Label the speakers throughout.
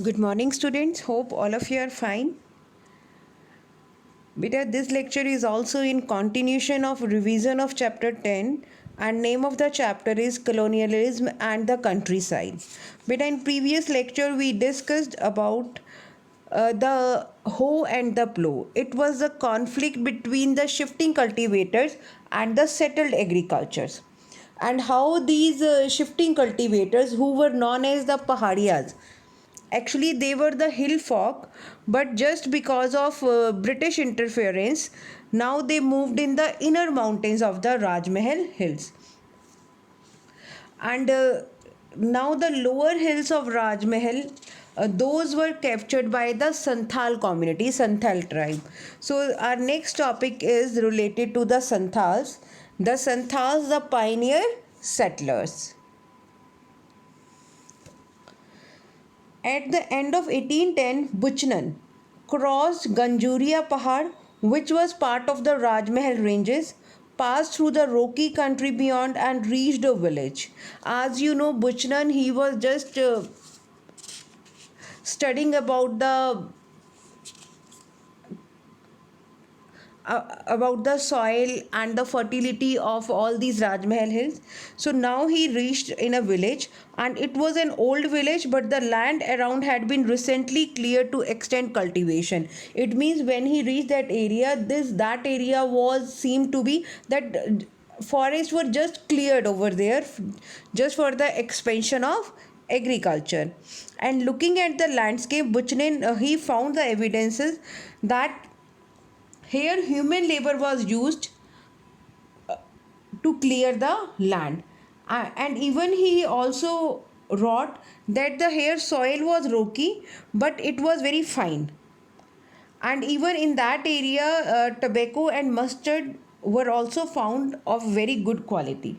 Speaker 1: Good morning, students. Hope all of you are fine. Beta, this lecture is also in continuation of revision of chapter 10, and name of the chapter is Colonialism and the Countryside. Beta, in previous lecture we discussed about the hoe and the plow. It was the conflict between the shifting cultivators and the settled agricultures, and how these shifting cultivators, who were known as the Pahadiyas, actually they were the hill folk, but just because of British interference, now they moved in the inner mountains of the Rajmahal hills. And now the lower hills of Rajmahal, those were captured by the Santhal community, Santhal tribe. So our next topic is related to the Santhals. The Santhals, the pioneer settlers. At the end of 1810, Buchanan crossed Ganjuria Pahad, which was part of the Rajmahal ranges, passed through the rocky country beyond and reached a village. As you know, Buchanan, he was just studying about the soil and the fertility of all these Rajmahal hills. So now he reached in a village, and it was an old village, but the land around had been recently cleared to extend cultivation. It means when he reached that area, that area was seemed to be that forests were just cleared over there just for the expansion of agriculture. And looking at the landscape, Buchanan he found the evidences that here, human labor was used to clear the land. And even he also wrote that the here soil was rocky, but it was very fine. And even in that area, tobacco and mustard were also found of very good quality.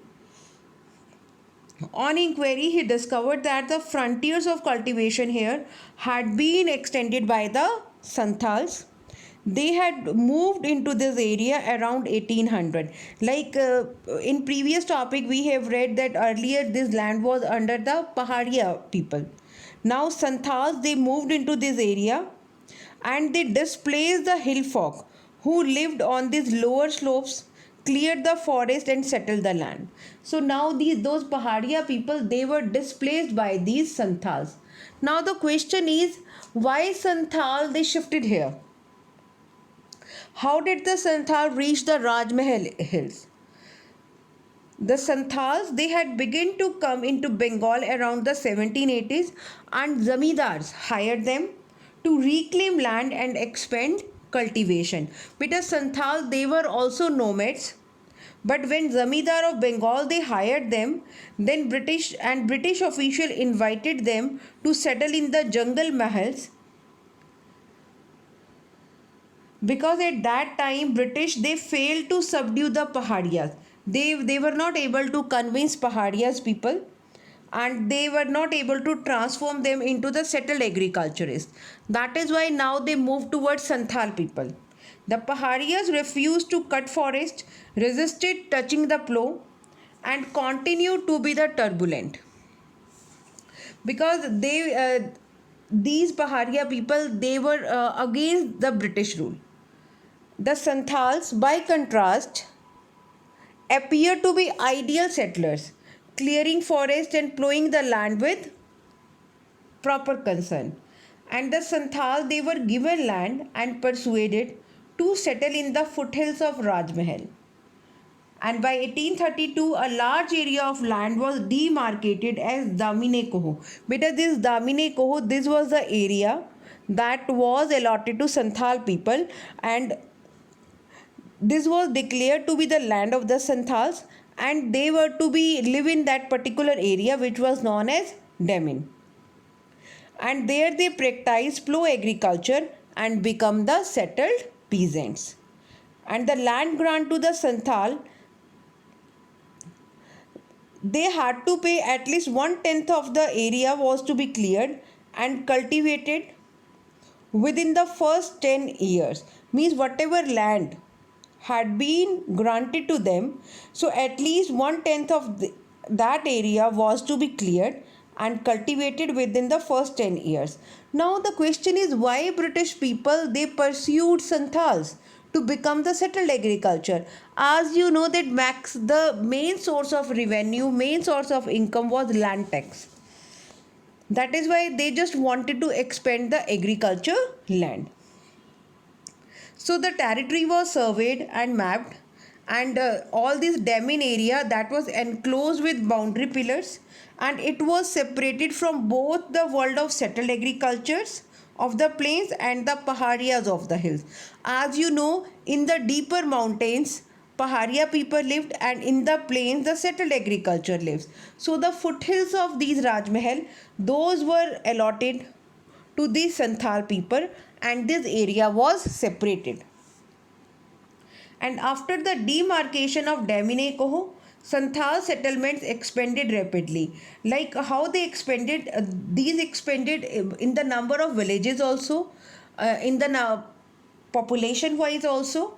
Speaker 1: On inquiry, he discovered that the frontiers of cultivation here had been extended by the Santhals. They had moved into this area around 1800. Like in previous topic, we have read that earlier this land was under the Pahadiya people. Now Santhals, they moved into this area, and they displaced the hill folk who lived on these lower slopes, cleared the forest and settled the land. So now those Pahadiya people, they were displaced by these Santhals. Now the question is, why Santhal they shifted here? How did the Santhal reach the Rajmahal hills? The Santhals, they had begun to come into Bengal around the 1780s, and zamindars hired them to reclaim land and expand cultivation. Because Santhal, they were also nomads, but when zamindar of Bengal they hired them, then British official invited them to settle in the jungle mahals, because at that time British they failed to subdue the Pahadiyas. They were not able to convince Pahadiyas people, and they were not able to transform them into the settled agriculturists. That is why now they moved towards Santhal people. The Pahadiyas refused to cut forest, resisted touching the plow, and continued to be the turbulent, because these Pahadiya people, they were against the British rule. The Santhals, by contrast, appear to be ideal settlers, clearing forest and plowing the land with proper concern. And the Santhal, they were given land and persuaded to settle in the foothills of Rajmahal. And by 1832, a large area of land was demarcated as Damine Koho. Beta, this Damine Koho, this was the area that was allotted to Santhal people, and this was declared to be the land of the Santhals, and they were to be live in that particular area which was known as Damin. And there they practiced plough agriculture and become the settled peasants. And the land grant to the Santhal, they had to pay at least 1/10 of the area was to be cleared and cultivated within the first 10 years. Means whatever land had been granted to them, so at least 1/10 of that area was to be cleared, and cultivated within the first 10 years. Now the question is, why British people they pursued Santhals to become the settled agriculture? As you know that Max, the main source of revenue, main source of income was land tax. That is why they just wanted to expand the agriculture land. So the territory was surveyed and mapped, and all this Damin area that was enclosed with boundary pillars, and it was separated from both the world of settled agricultures of the plains and the paharias of the hills. As you know, in the deeper mountains, Paharia people lived, and in the plains the settled agriculture lives. So the foothills of these Rajmahal, those were allotted to the Santhal people, and this area was separated. And after the demarcation of Damine Koho, Santhal settlements expanded rapidly. Like how they expanded, these expanded in the number of villages also, in the population wise also,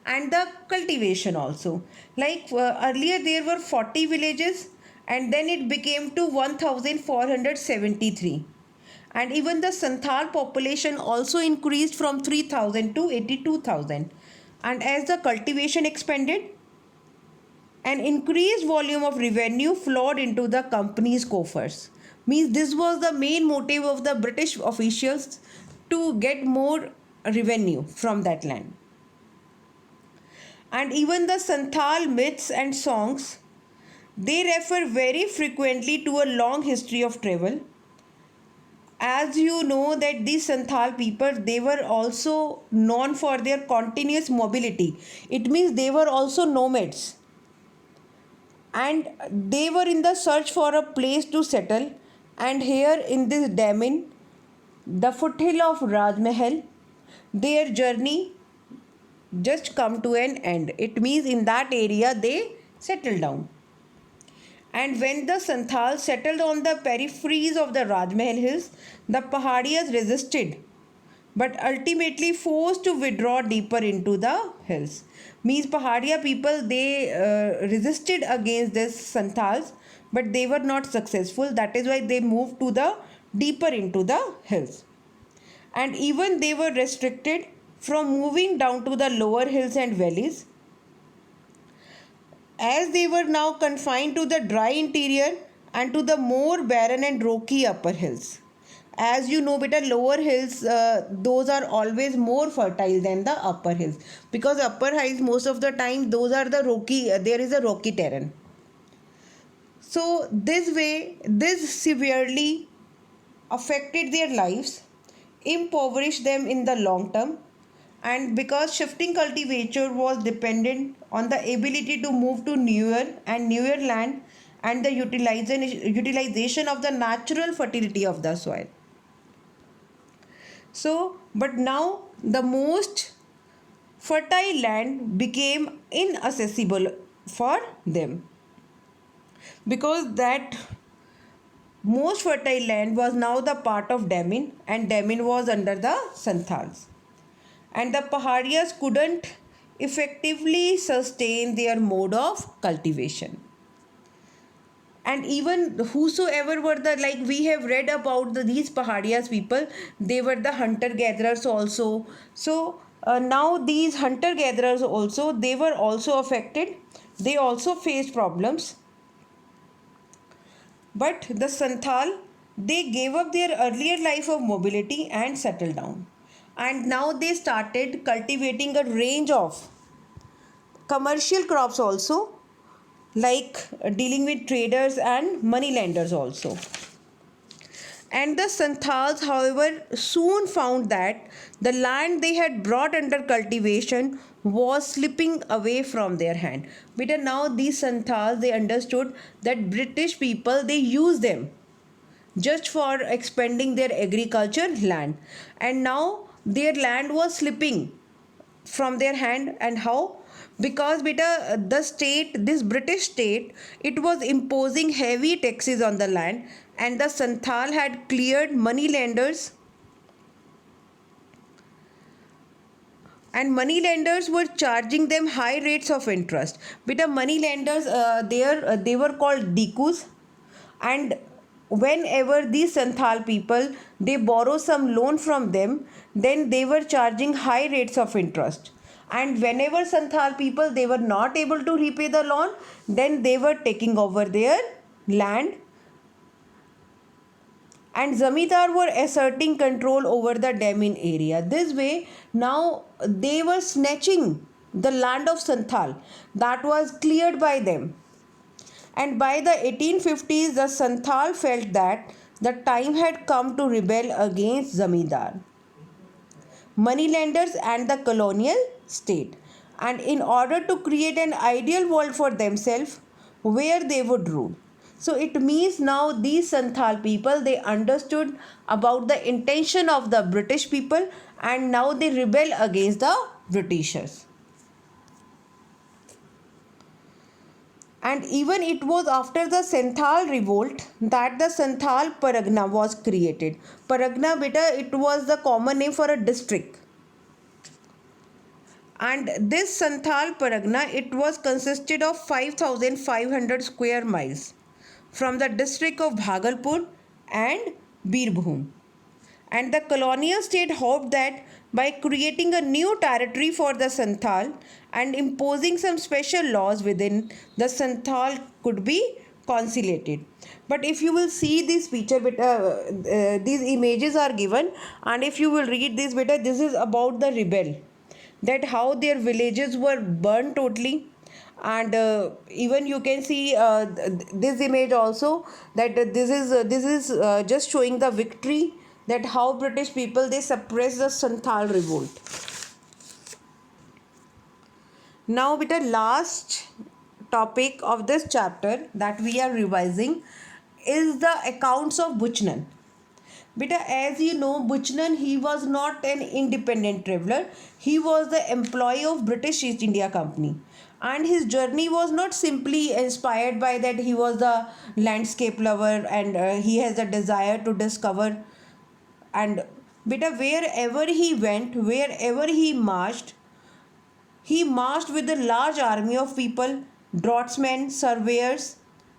Speaker 1: and the cultivation also. Like earlier there were 40 villages, and then it became to 1473, and even the Santhal population also increased from 3000 to 82,000. And as the cultivation expanded, an increased volume of revenue flowed into the company's coffers. Means this was the main motive of the British officials to get more revenue from that land. And even the Santhal myths and songs, they refer very frequently to a long history of travel. As you know that these Santhal people, they were also known for their continuous mobility. It means they were also nomads, and they were in the search for a place to settle. And here in this Damin, the foothill of Rajmahal, their journey just come to an end. It means in that area they settled down. And when the Santhals settled on the peripheries of the Rajmahal hills, the Pahadias resisted, but ultimately forced to withdraw deeper into the hills. Means Pahadia people, they resisted against this Santhals, but they were not successful. That is why they moved to the deeper into the hills. And even they were restricted from moving down to the lower hills and valleys, as they were now confined to the dry interior and to the more barren and rocky upper hills. As you know, beta, lower hills, those are always more fertile than the upper hills, because upper hills most of the time those are the rocky, there is a rocky terrain. So this way, this severely affected their lives, impoverished them in the long term, and because shifting cultivature was dependent on the ability to move to newer land and the utilization of the natural fertility of the soil. So but now the most fertile land became inaccessible for them, because that most fertile land was now the part of Damin, and Damin was under the Santhals, and the Pahadias couldn't effectively sustain their mode of cultivation. And even whosoever were the, like we have read about these Pahadias people, they were the hunter gatherers also. So now these hunter gatherers also, they were also affected, they also faced problems. But the Santhal, they gave up their earlier life of mobility and settled down, and now they started cultivating a range of commercial crops also, like dealing with traders and money lenders also. And the Santhals, however, soon found that the land they had brought under cultivation was slipping away from their hand. But now these Santhals, they understood that British people, they use them just for expanding their agriculture land, and now their land was slipping from their hand. And how? Because beta, the state, this British state, it was imposing heavy taxes on the land, and the Santhal had cleared money lenders, and money lenders were charging them high rates of interest. Beta, money lenders, they were called dikus, and whenever these Santhal people, they borrow some loan from them, then they were charging high rates of interest. And whenever Santhal people, they were not able to repay the loan, then they were taking over their land, and zamindar were asserting control over the Damin area. This way, now they were snatching the land of Santhal that was cleared by them. And by the 1850s, the Santhal felt that the time had come to rebel against zamindar, moneylenders, and the colonial state. And in order to create an ideal world for themselves where they would rule. So it means now these Santhal people, they understood about the intention of the British people, and now they rebel against the Britishers. And even it was after the Santhal revolt that the Santhal Pargana was created. Pargana, beta, it was the common name for a district. And this Santhal Pargana, it was consisted of 5,500 square miles from the district of Bhagalpur and Birbhum. And the colonial state hoped that by creating a new territory for the Santhal and imposing some special laws within, the Santhal could be conciliated. But if you will see this picture, these images are given, and if you will read this, this is about the rebel, that how their villages were burned totally. And even you can see this image also, that this is just showing the victory, that how British people, they suppressed the Santhal revolt. Now beta, last topic of this chapter that we are revising is the accounts of Buchanan. Beta, as you know, Buchanan, he was not an independent traveler. He was the employee of British East India Company. And his journey was not simply inspired by that he was the landscape lover and he has a desire to discover. And beta, wherever he went, wherever he marched with a large army of people, draughtsmen, surveyors,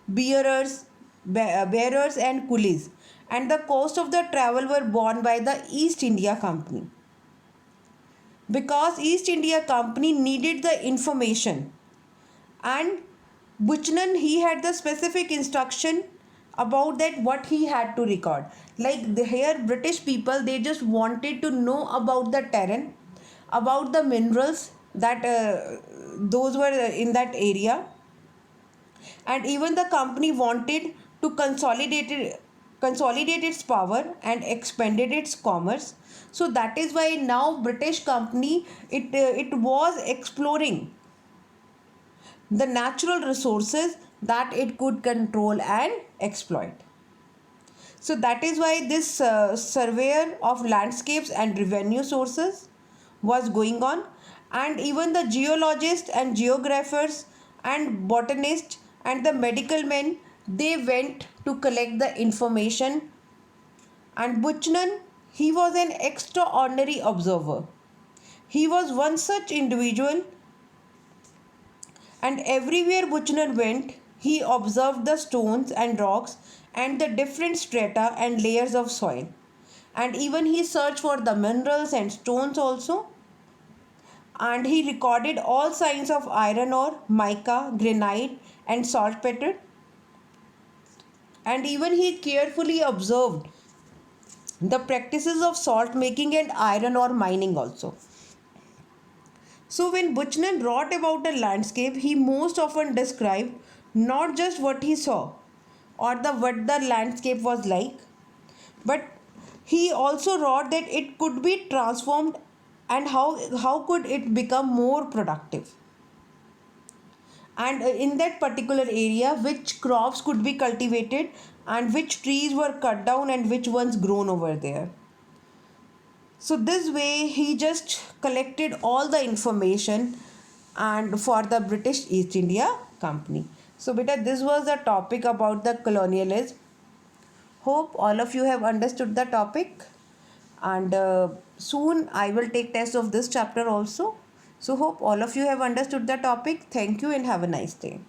Speaker 1: bearers and coolies. And the cost of the travel were borne by the East India Company. Because East India Company needed the information, and Buchanan, he had the specific instruction about that what he had to record. Like here British people, they just wanted to know about the terrain, about the minerals that those were in that area. And even the company wanted to consolidate its power and expanded its commerce. So that is why now British company, it was exploring the natural resources that it could control and exploit. So that is why this surveyor of landscapes and revenue sources was going on, and even the geologists and geographers and botanists and the medical men, they went to collect the information. And Buchanan, he was an extraordinary observer. He was one such individual, and everywhere Buchanan went, he observed the stones and rocks and the different strata and layers of soil. And even he searched for the minerals and stones also. And he recorded all signs of iron ore, mica, granite and saltpeter. And even he carefully observed the practices of salt making and iron ore mining also. So when Buchanan wrote about a landscape, he most often described not just what he saw or what the landscape was like, but he also wrote that it could be transformed and how could it become more productive. And in that particular area, which crops could be cultivated and which trees were cut down and which ones grown over there. So this way he just collected all the information and for the British East India Company. So beta, this was the topic about the colonialism. Hope all of you have understood the topic, and soon I will take test of this chapter also. So hope all of you have understood the topic. Thank you and have a nice day.